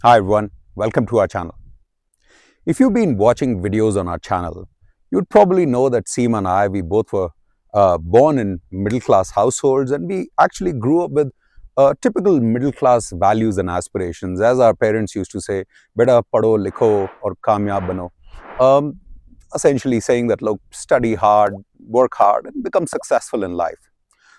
Hi everyone, welcome to our channel. If you've been watching videos on our channel, you'd probably know that Seema and I, we both were born in middle-class households, and we actually grew up with typical middle-class values and aspirations. As our parents used to say, beta padho likho or kamyab bano. Um, Essentially saying that, look, study hard, work hard, and become successful in life.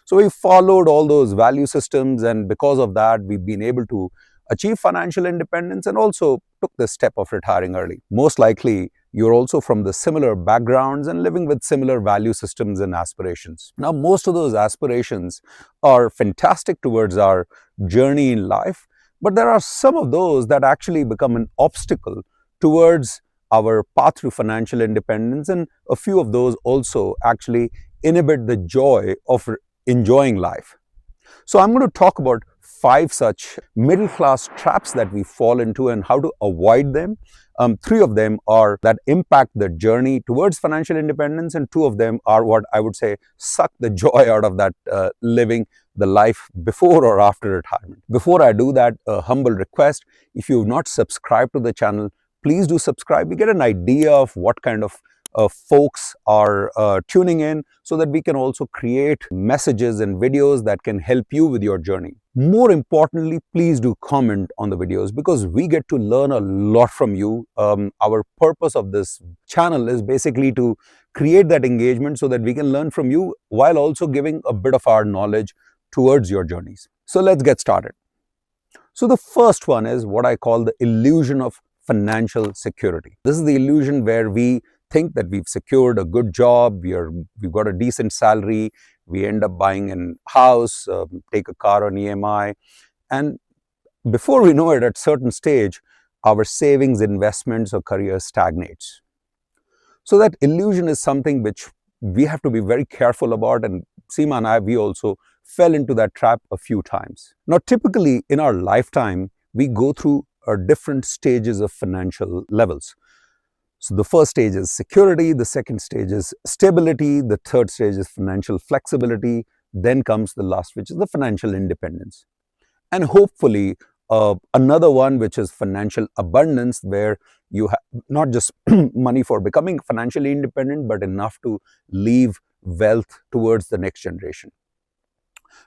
So we followed all those value systems, and because of that, we've been able to achieve financial independence and also took the step of retiring early. Most likely, you're also from the similar backgrounds and living with similar value systems and aspirations. Now, most of those aspirations are fantastic towards our journey in life, but there are some of those that actually become an obstacle towards our path to financial independence, and a few of those also actually inhibit the joy of enjoying life. So I'm going to talk about 5 such middle class traps that we fall into and how to avoid them. 3 of them are that impact the journey towards financial independence, and 2 of them are what I would say suck the joy out of that living the life before or after retirement. Before I do that, a humble request: if you've not subscribed to the channel, please do subscribe. We get an idea of what kind of folks are tuning in, so that we can also create messages and videos that can help you with your journey. More importantly, please do comment on the videos, because we get to learn a lot from you. Our purpose of this channel is basically to create that engagement so that we can learn from you while also giving a bit of our knowledge towards your journeys. So let's get started. So the first one is what I call the illusion of financial security. This is the illusion where we think that we've secured a good job, we've got a decent salary, we end up buying a house, take a car on EMI, and before we know it, at a certain stage, our savings, investments, or career stagnates. So that illusion is something which we have to be very careful about, and Seema and I, we also fell into that trap a few times. Now, typically in our lifetime, we go through different stages of financial levels. So the first stage is security, the second stage is stability, the third stage is financial flexibility, then comes the last, which is the financial independence. And hopefully another one, which is financial abundance, where you have not just money for becoming financially independent, but enough to leave wealth towards the next generation.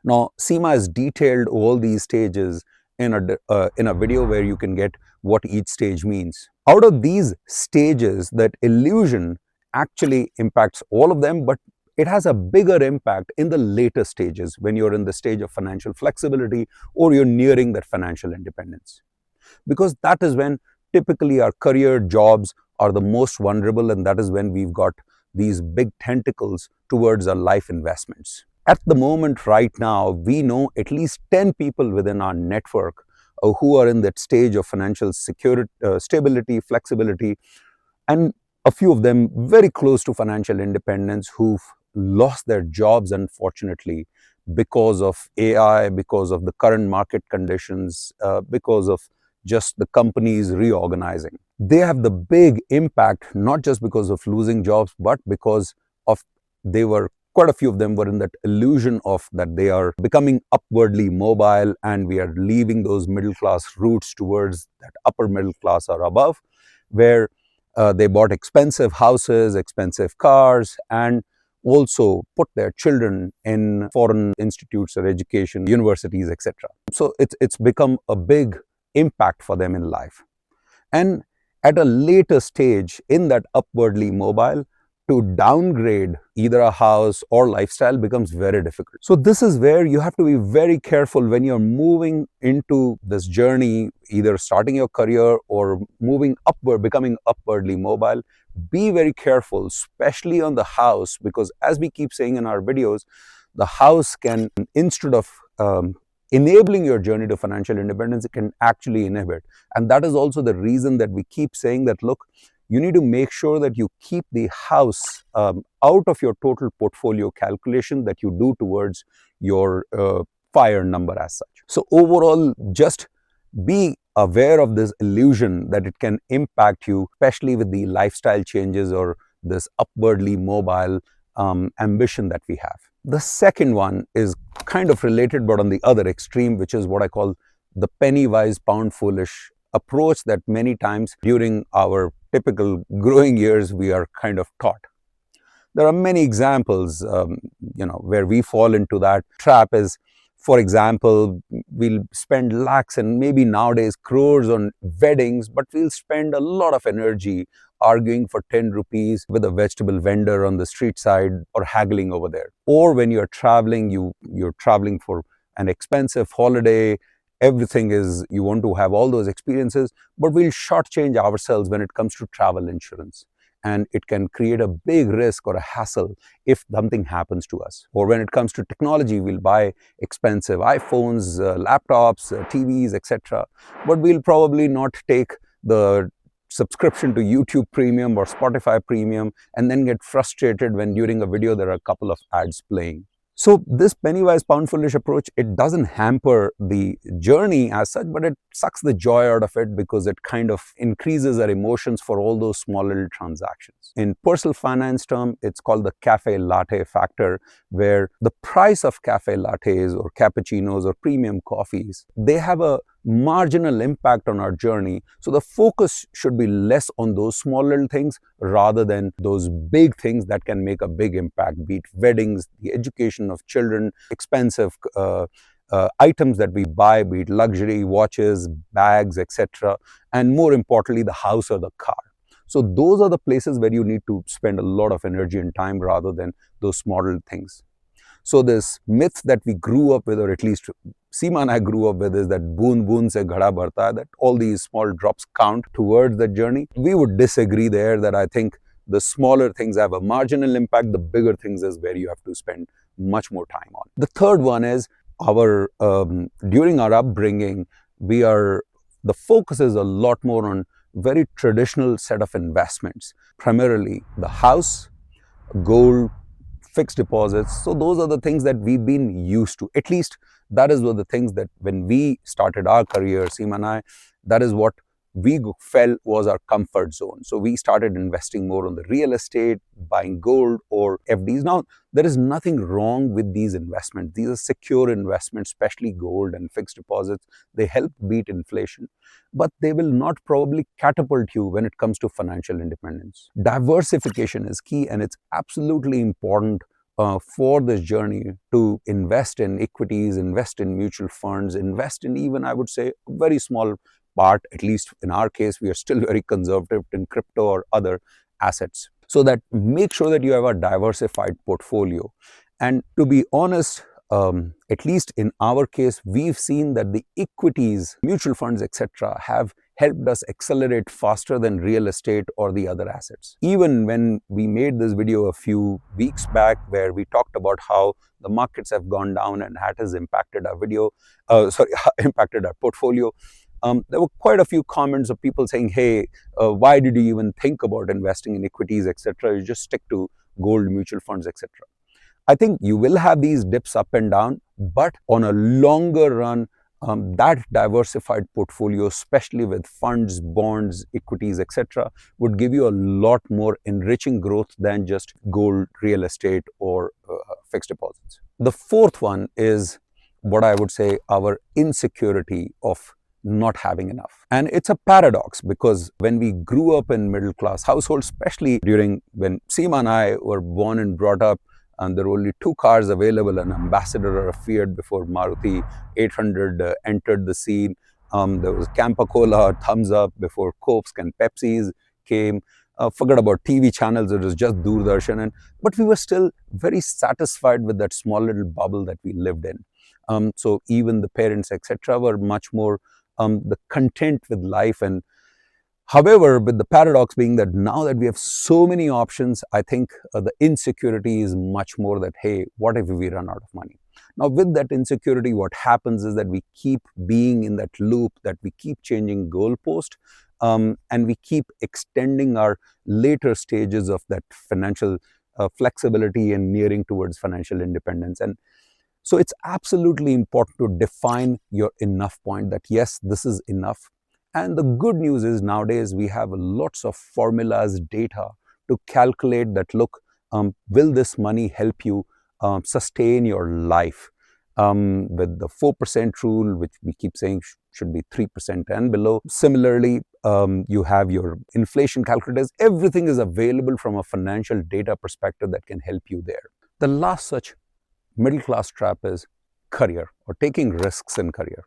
Now, Seema has detailed all these stages in a video where you can get what each stage means. Out of these stages, that illusion actually impacts all of them, but it has a bigger impact in the later stages, when you're in the stage of financial flexibility or you're nearing that financial independence. Because that is when typically our career jobs are the most vulnerable, and that is when we've got these big tentacles towards our life investments. At the moment right now, we know at least 10 people within our network who are in that stage of financial security, stability, flexibility, and a few of them very close to financial independence, who've lost their jobs, unfortunately, because of AI, because of the current market conditions, because of just the companies reorganizing. They have the big impact, not just because of losing jobs, but because of quite a few of them were in that illusion of that they are becoming upwardly mobile, and we are leaving those middle class roots towards that upper middle class or above, where they bought expensive houses, expensive cars, and also put their children in foreign institutes or education, universities, etc. So it's become a big impact for them in life. And at a later stage in that upwardly mobile, to downgrade either a house or lifestyle becomes very difficult. So this is where you have to be very careful when you're moving into this journey, either starting your career or moving upward, becoming upwardly mobile. Be very careful, especially on the house, because as we keep saying in our videos, the house can, instead of enabling your journey to financial independence, it can actually inhibit. And that is also the reason that we keep saying that, look, you need to make sure that you keep the house out of your total portfolio calculation that you do towards your FIRE number as such. So overall, just be aware of this illusion that it can impact you, especially with the lifestyle changes or this upwardly mobile ambition that we have. The second one is kind of related, but on the other extreme, which is what I call the penny wise, pound foolish approach that many times during our typical growing years we are kind of taught. There are many examples, where we fall into that trap. Is, for example, we'll spend lakhs and maybe nowadays crores on weddings, but we'll spend a lot of energy arguing for 10 rupees with a vegetable vendor on the street side or haggling over there. Or when you're traveling, you're traveling for an expensive holiday. Everything is, you want to have all those experiences, but we'll shortchange ourselves when it comes to travel insurance. And it can create a big risk or a hassle if something happens to us. Or when it comes to technology, we'll buy expensive iPhones, laptops, TVs, etc. But we'll probably not take the subscription to YouTube Premium or Spotify Premium and then get frustrated when during a video there are a couple of ads playing. So this penny wise pound foolish approach, it doesn't hamper the journey as such, but it sucks the joy out of it because it kind of increases our emotions for all those small little transactions. In personal finance term, it's called the cafe latte factor, where the price of cafe lattes or cappuccinos or premium coffees, they have a marginal impact on our journey. So the focus should be less on those small little things rather than those big things that can make a big impact, be it weddings, the education of children, expensive items that we buy, be it luxury, watches, bags, etc. And more importantly, the house or the car. So those are the places where you need to spend a lot of energy and time rather than those small little things. So this myth that we grew up with, or at least Seema and I grew up with, is that boon boon se ghada bharta hai, that all these small drops count towards the journey. We would disagree there, that I think the smaller things have a marginal impact, the bigger things is where you have to spend much more time on. The third one is during our upbringing, the focus is a lot more on very traditional set of investments, primarily the house, gold, fixed deposits. So those are the things that we've been used to. At least that is one of the things that when we started our career, Seema and I, that is what we felt was our comfort zone. So we started investing more on the real estate, buying gold or FDs. Now, there is nothing wrong with these investments. These are secure investments, especially gold and fixed deposits. They help beat inflation, but they will not probably catapult you when it comes to financial independence. Diversification is key, and it's absolutely important for this journey to invest in equities, invest in mutual funds, invest in even, I would say, a very small part, at least in our case, we are still very conservative in crypto or other assets. So that make sure that you have a diversified portfolio. And to be honest, at least in our case, we've seen that the equities, mutual funds, etc., have helped us accelerate faster than real estate or the other assets. Even when we made this video a few weeks back where we talked about how the markets have gone down and that has impacted our impacted our portfolio, there were quite a few comments of people saying, hey, why did you even think about investing in equities, etc.? You just stick to gold, mutual funds, etc. I think you will have these dips up and down, but on a longer run, that diversified portfolio, especially with funds, bonds, equities, etc., would give you a lot more enriching growth than just gold, real estate, or fixed deposits. The fourth one is what I would say our insecurity of not having enough. And it's a paradox, because when we grew up in middle class households, especially during when Seema and I were born and brought up, and there were only two cars available, an Ambassador or a Fiat, before Maruti 800 entered the scene. There was Campa Cola, Thumbs Up before Cokes and Pepsis came. Forget about TV channels, it was just Doordarshan. But we were still very satisfied with that small little bubble that we lived in. So even the parents, etc., were much more content with life. And however, with the paradox being that now that we have so many options, I think the insecurity is much more that, hey, what if we run out of money? Now, with that insecurity, what happens is that we keep being in that loop, that we keep changing goalpost, and we keep extending our later stages of that financial flexibility and nearing towards financial independence. And so it's absolutely important to define your enough point, that yes, this is enough. And the good news is nowadays we have lots of formulas, data to calculate that, look, will this money help you sustain your life? With the 4% rule, which we keep saying should be 3% and below. Similarly, you have your inflation calculators. Everything is available from a financial data perspective that can help you there. The last such middle class trap is career, or taking risks in career.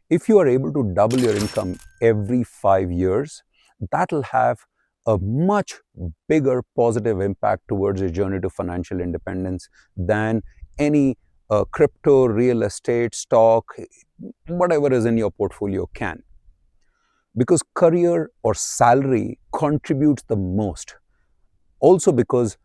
If you are able to double your income every 5 years, that'll have a much bigger positive impact towards your journey to financial independence than any crypto, real estate, stock, whatever is in your portfolio can. Because career or salary contributes the most. Also because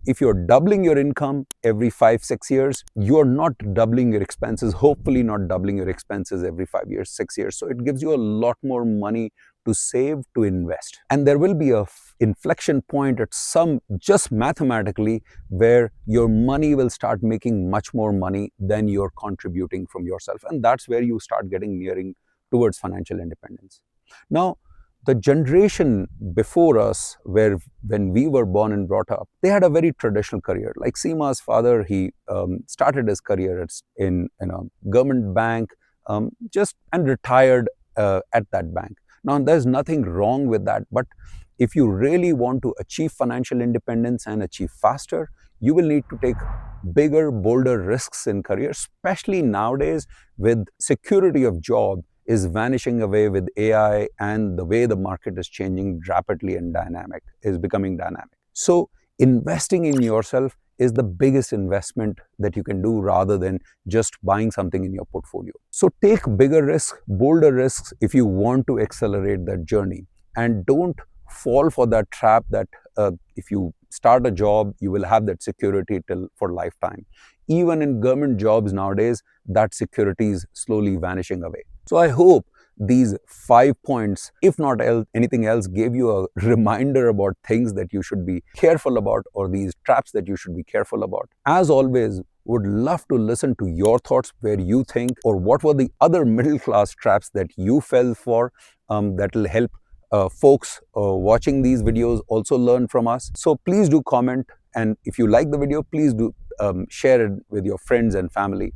if you're doubling your income every 5-6 years, you're not doubling your expenses, hopefully not doubling your expenses every 5 years, 6 years. So it gives you a lot more money to save, to invest. And there will be a inflection point at some, just mathematically, where your money will start making much more money than you're contributing from yourself. And that's where you start nearing towards financial independence. Now, the generation before us, when we were born and brought up, they had a very traditional career. Like Seema's father, he started his career in a government bank, and retired at that bank. Now, there's nothing wrong with that, but if you really want to achieve financial independence and achieve faster, you will need to take bigger, bolder risks in career, especially nowadays with security of job is vanishing away with AI, and the way the market is changing rapidly and becoming dynamic. So investing in yourself is the biggest investment that you can do, rather than just buying something in your portfolio. So take bigger risks, bolder risks if you want to accelerate that journey, and don't fall for that trap that if you start a job, you will have that security for lifetime. Even in government jobs nowadays, that security is slowly vanishing away. So I hope these 5 points, if not anything else, gave you a reminder about things that you should be careful about, or these traps that you should be careful about. As always, would love to listen to your thoughts, where you think, or what were the other middle class traps that you fell for, that will help folks watching these videos also learn from us. So please do comment, and if you like the video, please do share it with your friends and family.